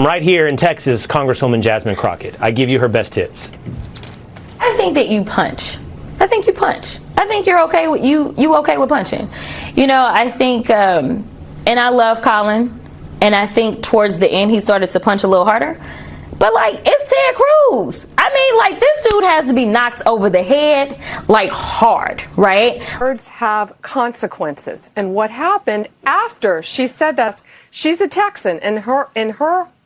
Right here in Texas, Congresswoman Jasmine Crockett. I give you her best hits. I think that you punch. I think you punch. I think you're okay with you okay with punching. You know, I think, and I love Colin, and I think towards the end he started to punch a little harder. But like, it's Ted Cruz. I mean, like, this dude has to be knocked over the head, like, hard, right? Words have consequences. And what happened after she said that, she's a Texan in her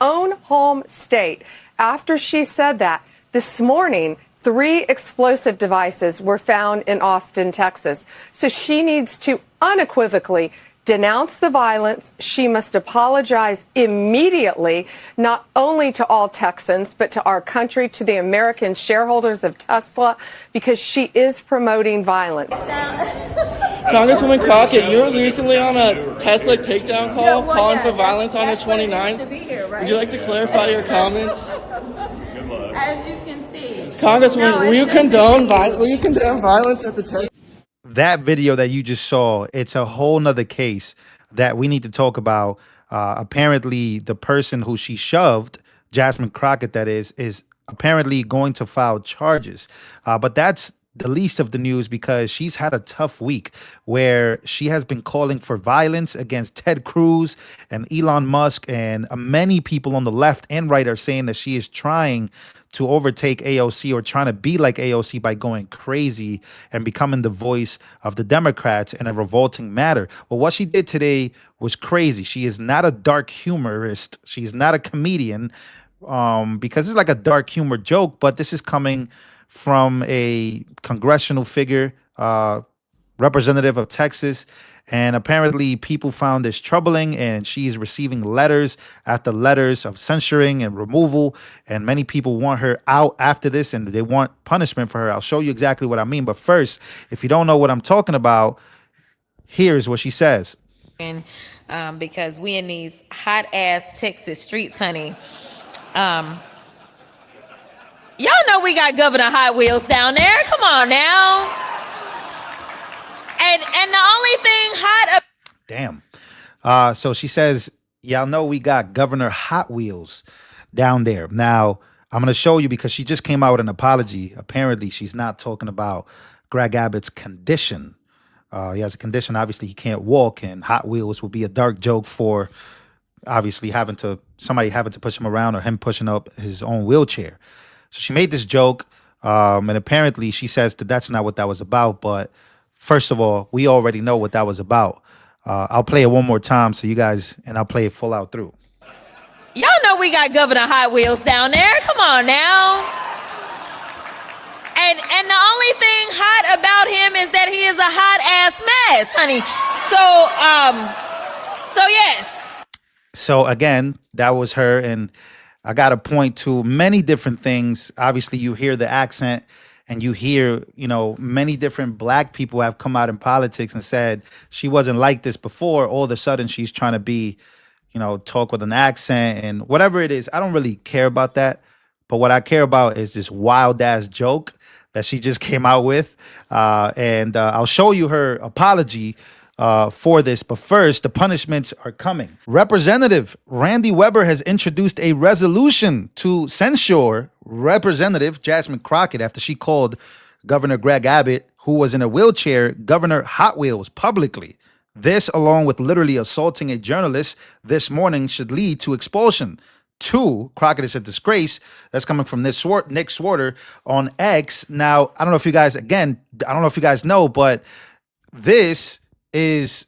own home state. After she said that, this morning, 3 explosive devices were found in Austin, Texas. So she needs to unequivocally denounce the violence. She must apologize immediately, not only to all Texans, but to our country, to the American shareholders of Tesla, because she is promoting violence. Congresswoman Crockett, you were recently on a Tesla takedown call calling for violence on the 29th. Would you like to clarify your comments? As you can see. Congresswoman, will you condone violence at the Tesla? That video that you just saw, it's a whole nother case that we need to talk about. Apparently, the person who she shoved, Jasmine Crockett, that is apparently going to file charges. But that's the least of the news, because she's had a tough week where she has been calling for violence against Ted Cruz and Elon Musk, and many people on the left and right are saying that she is trying to overtake AOC or trying to be like AOC by going crazy and becoming the voice of the Democrats in a revolting matter. Well, what she did today was crazy. She is not a dark humorist. She's not a comedian, because it's like a dark humor joke, but this is coming from a congressional figure, representative of Texas. And apparently people found this troubling, and she's receiving letters after letters of censoring and removal. And many people want her out after this, and they want punishment for her. I'll show you exactly what I mean. But first, if you don't know what I'm talking about, here's what she says. Because we in these hot ass Texas streets, honey. Y'all know we got Governor Hot Wheels down there. Come on now. And the only thing hot Damn. So she says, y'all know we got Governor Hot Wheels down there. Now, I'm going to show you, because she just came out with an apology. Apparently, she's not talking about Greg Abbott's condition. He has a condition. Obviously, he can't walk, and Hot Wheels will be a dark joke for obviously somebody having to push him around, or him pushing up his own wheelchair. So she made this joke, and apparently she says that that's not what that was about. But first of all, we already know what that was about. I'll play it one more time so you guys, and I'll play it full out through. Y'all know we got Governor Hot Wheels down there. Come on now. And the only thing hot about him is that he is a hot ass mess, honey. So yes. So again, that was her, and I got to point to many different things. Obviously, you hear the accent, and you hear, many different black people have come out in politics and said she wasn't like this before. All of a sudden, she's trying to be, talk with an accent and whatever it is. I don't really care about that. But what I care about is this wild ass joke that she just came out with. And I'll show you her apology for this. But first, the punishments are coming. Representative Randy Weber has introduced a resolution to censure Representative Jasmine Crockett after she called Governor Greg Abbott, who was in a wheelchair, Governor Hot Wheels, publicly. This, along with literally assaulting a journalist this morning, should lead to expulsion. 2, Crockett is a disgrace. That's coming from Nick Swarter on X. Now, I don't know if you guys know, but this is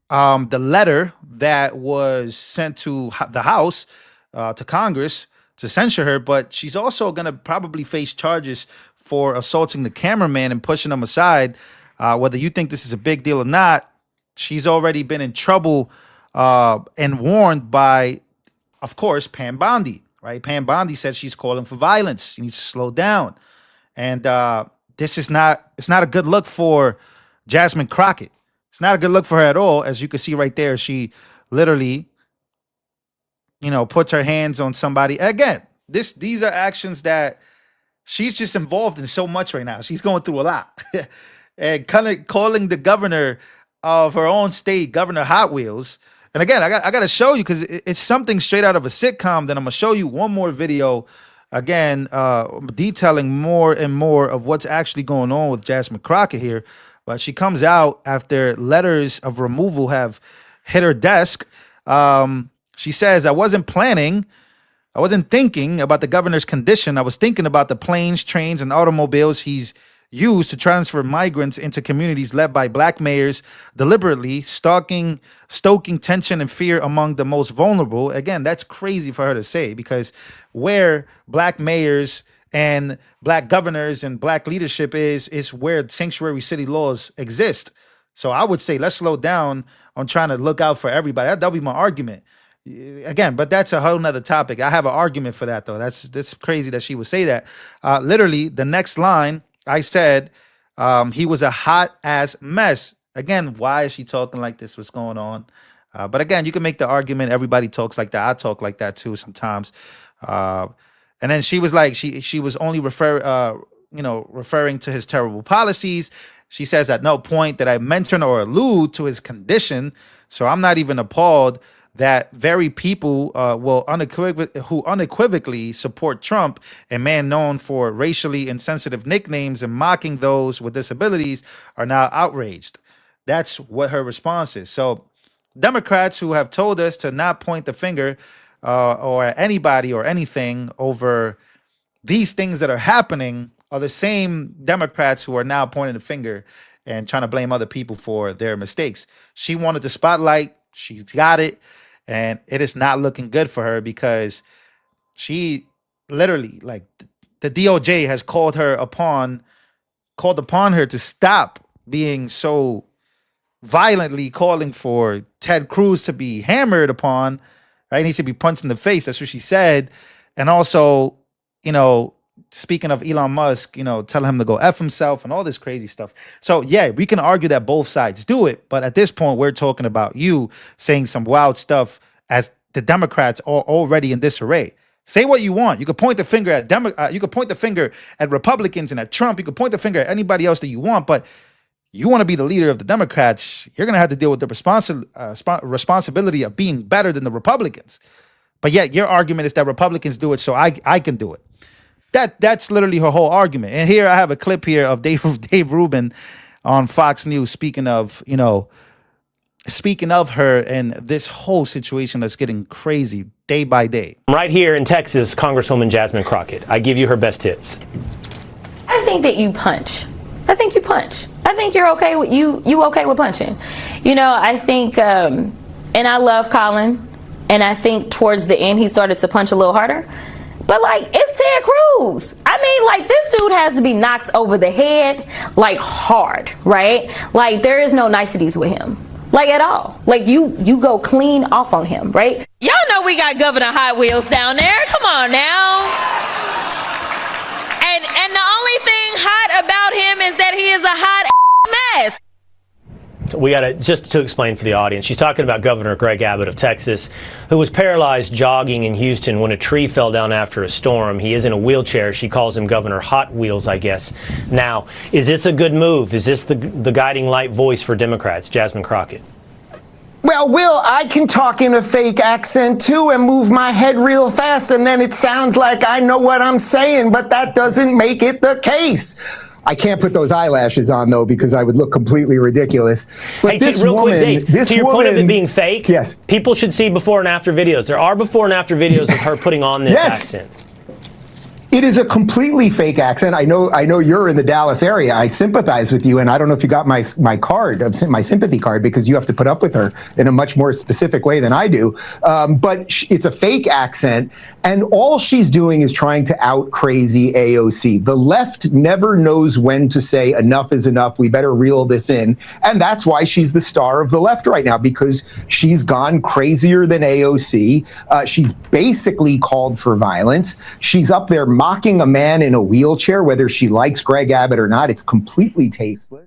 the letter that was sent to the House, to Congress, to censure her. But she's also going to probably face charges for assaulting the cameraman and pushing him aside. Whether you think this is a big deal or not, she's already been in trouble and warned by, of course, Pam Bondi, right? Pam Bondi said she's calling for violence. She needs to slow down. And it's not a good look for Jasmine Crockett. It's not a good look for her at all. As you can see right there, she literally, puts her hands on somebody. Again, these are actions that she's just involved in so much right now. She's going through a lot. And kind of calling the governor of her own state, Governor Hot Wheels, And again, I got to show you because it's something straight out of a sitcom. Then I'm going to show you one more video, again, detailing more and more of what's actually going on with Jasmine Crockett here. But she comes out after letters of removal have hit her desk. She says, I wasn't thinking about the governor's condition. I was thinking about the planes, trains, and automobiles he's used to transfer migrants into communities led by black mayors, deliberately stoking tension and fear among the most vulnerable. Again, that's crazy for her to say, because where black mayors and black governors and black leadership is where sanctuary city laws exist. So I would say let's slow down on trying to look out for everybody. That'll be my argument. Again, but that's a whole nother topic. I have an argument for that, though. That's crazy that she would say that. Literally, the next line, I said, he was a hot ass mess. Again, why is she talking like this? What's going on? But again, you can make the argument. Everybody talks like that. I talk like that too sometimes. And then she was like, she was only referring to his terrible policies. She says at no point did I mention or allude to his condition. So I'm not even appalled that very people who unequivocally support Trump, a man known for racially insensitive nicknames and mocking those with disabilities, are now outraged. That's what her response is. So Democrats who have told us to not point the finger or anybody or anything over these things that are happening are the same Democrats who are now pointing the finger and trying to blame other people for their mistakes. She wanted the spotlight. She got it. And it is not looking good for her because she literally, like, the DOJ has called upon her to stop being so violently calling for Ted Cruz to be hammered upon, right? He needs to be punched in the face. That's what she said. And also, speaking of Elon Musk, telling him to go F himself and all this crazy stuff. So yeah, we can argue that both sides do it. But at this point, we're talking about you saying some wild stuff as the Democrats are already in disarray. Say what you want. You could point the finger at you could point the finger at Republicans and at Trump. You could point the finger at anybody else that you want, but you want to be the leader of the Democrats, you're going to have to deal with the responsibility of being better than the Republicans. But yet your argument is that Republicans do it, so I can do it. That's literally her whole argument. And here I have a clip here of Dave Rubin on Fox News speaking of her and this whole situation that's getting crazy day by day. Right here in Texas, Congresswoman Jasmine Crockett. I give you her best hits. I think that you punch. I think you punch. I think you're okay with you okay with punching. I think and I love Colin, and I think towards the end he started to punch a little harder. But it's Ted Cruz. I mean, this dude has to be knocked over the head hard, right? There is no niceties with him. At all. You go clean off on him, right? Y'all know we got Governor Hot Wheels down there. Come on now. And the only thing hot about him is that he is a hot mess. We got to, just to explain for the audience, she's talking about Governor Greg Abbott of Texas, who was paralyzed jogging in Houston when a tree fell down after a storm. He is in a wheelchair. She calls him Governor Hot Wheels, I guess. Now, is this a good move? Is this the guiding light voice for Democrats, Jasmine Crockett? Well, Will, I can talk in a fake accent too and move my head real fast, and then it sounds like I know what I'm saying, but that doesn't make it the case. I can't put those eyelashes on, though, because I would look completely ridiculous. But hey, this real woman, quick, Dave, to your point of it being fake, yes, people should see before and after videos. There are before and after videos of her putting on this accent. It is a completely fake accent. I know you're in the Dallas area. I sympathize with you, and I don't know if you got my card, my sympathy card, because you have to put up with her in a much more specific way than I do. But it's a fake accent, and all she's doing is trying to out crazy AOC. The left never knows when to say enough is enough. We better reel this in, and that's why she's the star of the left right now, because she's gone crazier than AOC. She's basically called for violence. She's up there mocking a man in a wheelchair, whether she likes Greg Abbott or not. It's completely tasteless.